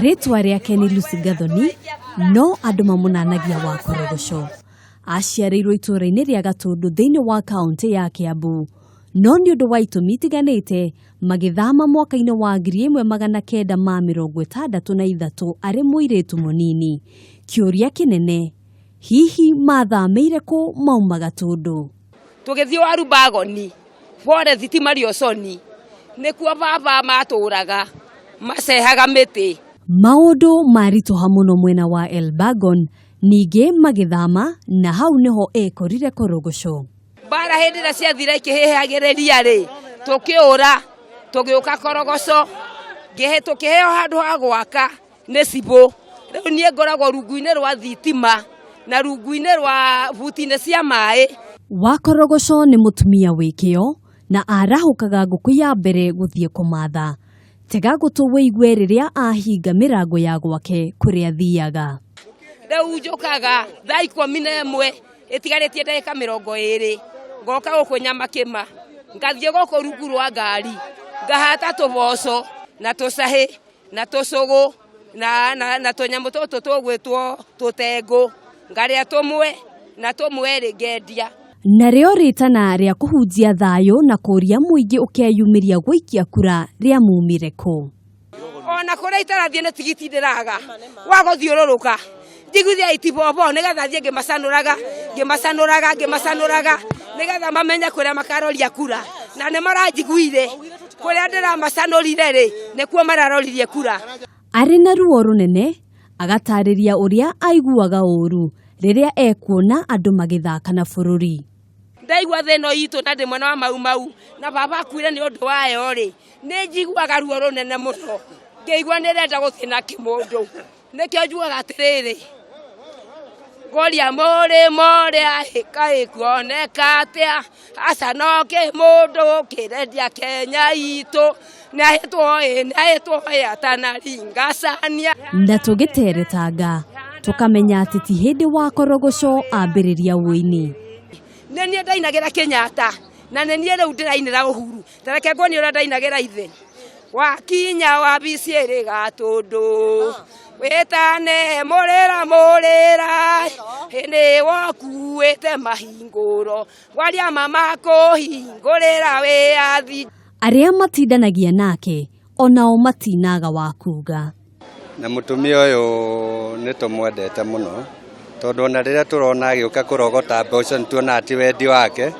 Rĩtwa rĩake nĩ Lucy Gathoni, no andũ mamunanagia wa Korogoco. Aciarĩirwo itũũra-inĩ rĩa Gatũndũ thĩinĩ wa kaunti ya Kiambu. No nĩ ũndũ wa itũmi itiganĩte magĩthama mwaka-inĩ wa 1963 arĩ mũirĩtu mũnini. Kĩũria kĩnene, hihi mathamĩire kũ mauma Gatũndũ? Tũgĩthiĩ waru Bagoni, Forest Mariosoni, nĩkuo baba matũraga macehaga mĩtĩ. Maũndũ maritũha mũno mwena wa Elbagon, ningĩ magĩthama na hau nĩho ekorire Korogoco. Bara hĩndĩ ĩrĩa ciathira ikĩhĩhagĩrĩria rĩ, tũkĩũra tũgĩũka Korogoco, tũkĩheo handũ ha gwaka nĩ Cibũ. Rĩu niĩ ngoragwo rungu-inĩ rwa thitima na rungu-inĩ rwa buti-inĩ cia maĩ. Wa Korogoco nĩ mũtumia wĩkĩo na arahũkaga ngũkũ ya mbere gũthiĩ kũmatha. Tega gũtũ wĩigue rĩrĩa ahinga mĩrango ya gwake kũrĩa athiaga. Rĩu njũkaga thaa 11 ĩtigarĩtie ndagĩka 20, ngoka gũkũ Nyamakĩma, ngathiĩ gũkũ rungu rwa ngari, ngahata tũboco na tũcahĩ na tũcũgũ na tũnyamũ tũtũ tũgwĩtwo tũtengũ, ngarĩa tũmwe na tũmwe rĩ ngendia. Narĩo rĩtana rĩa kũhunjia thayũ na kũria mũingĩ ũkĩyumĩria gũikia kura rĩa mumire kũ? Ona kũrĩa itarathiĩ nĩ tigiti ndĩraga wa gũthiũrũrũka. Njiguithia itibobo nĩgetha thiĩ ngĩmacanũraga nĩgetha mamenye kũrĩa makaroria kura. Na nĩ maranjiguire kũrĩa ndĩramacanũrire rĩ nĩkuo mararoririe kura. Arĩ na ruo rũnene agatarĩria ũrĩa aiguaga ũru rĩrĩa ekuona andũ magĩthaka na bũrũri. Ndaigua thĩno itũ na ndĩ mwena wa mau na baba akuire nĩ ũndũ wayo rĩ, nĩ njiguaga ruo rũnene mũno, ngĩigua nĩrenda gũthĩna kĩmũndũ. Nĩkĩo njugaga atĩrĩrĩ, ngoria mũrĩa ĩkuoneka atĩa, aca no kĩmũndũ kĩrendia Kenya itũ, nĩahĩtwo atanaringacania. Na tũgĩteretanga tũkamenya atĩ ti hĩndĩ wa Korogoco ambĩrĩria wũini. Nĩ niĩ ndainagĩra Kenyatta na nĩ niĩ rĩu ndĩrainĩra Uhuru. Tareke nguonie ũrĩa ndainagĩra ithe. Wakinya wabici ĩrĩ Gatũndũ, wĩtane mũrĩra hĩndĩ wakuĩte mahingũro, waria mama kũhingũrĩra wĩyathi. Arĩa matindanagia nake onao matinaga wa kuga. Na mũtumia ũyũ nĩ tũmwendete mũno, tondũ ona rĩrĩa tũrona agĩũka kũrogota mboco nĩtuona atĩ wendi wake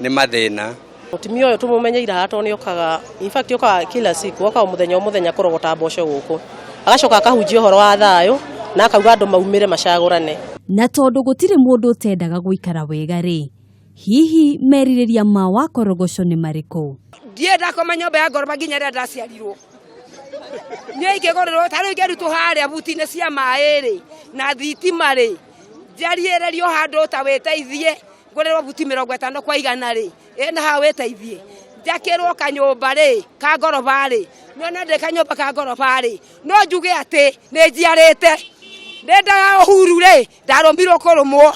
nĩ mathĩna. Mũtumia ũyũ tũmũmenyeire haha tondũ nĩokaga, in fact okaga kila siku, okaga mũthenya kũrogota mboco gũkũ. Agacoka akahunjia ũhoro wa thayũ na akauga andũ maumĩre macagũrane. Na tondũ gũtirĩ mũndũ ũtendaga gũikara wega rĩ, hihi merirĩria ma wa Korogoco nĩ marĩkũ? Ndienda koma nyũmba ya ngoroba nginya rĩrĩa ndaciarirwo. Niĩ ingĩgũrĩrwo tarĩu ingĩrutwo harĩa buti-inĩ cia maĩ rĩ na thitima rĩ, njariererio handũ ta wĩteithie, ngũrĩrwo buti 50 kwa 100 rĩ, ĩna ha wĩteithie. Njakĩrwo kanyũmba rĩ ka ngoroba rĩ, nĩona ndĩ kanyũmba ka ngoroba rĩ, no njuge atĩ nĩ njiarĩte. Ndendaga Uhuru rĩ, ndarũmbirwo kũrũmwo.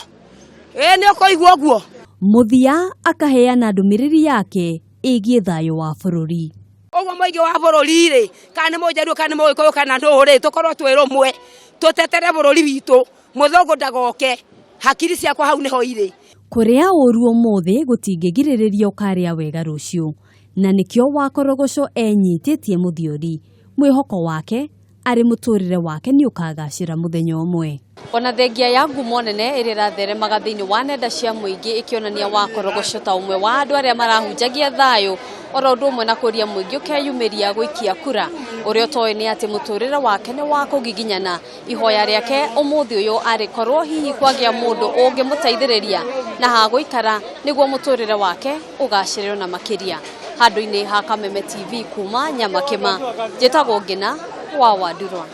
Nĩ ũkũigua ũguo? Mũthia akaheana ndũmĩrĩri yake ĩgiĩ thayũ wa bũrũri. Ũguo mũingĩ wa bũrũri rĩ, kana nĩ mũnjaruo kana nĩ mũgĩkũyũ kana nũũ rĩ, tũkorwo twĩ rũmwe, tũtetere bũrũri witũ, mũthũngũ ndagoke, hakiri ciakwa hau nĩho irĩ. Kũrĩa ũru ũmũthĩ gũtingĩgirĩrĩria ũkarĩa wega rũciũ, na nĩkĩo wa Korogoco enyitĩtie mũthiori, mwĩhoko wake arĩ mũtũrĩre wake nĩ ũkagacĩra mũthenya ũmwe. Ona thengia ya ngumo nene ĩrĩa ĩratheremaga thĩinĩ wa nenda cia mũingĩ ĩkĩonania wa Korogoco ta ũmwe wa andũ arĩa marahunjagia thayũ, oro ũndũ ũmwe na kũria mũingĩ ũkeyumĩria gũikia kura. Ũrĩa ũtoĩ nĩ atĩ mũtũrĩre wake nĩ wa kũgiginyana. Ihoya rĩake ũmũthĩ ũyũ arĩkorwo hihi kwagĩa mũndũ ũngĩmũteithĩrĩria na ha gũikara nĩguo mũtũrĩre wake ũgacĩre ona makĩria. Handũ-inĩ ha Kameme TV kuma Nyamakĩma, njĩtagwo Ngina wa Wandurwa.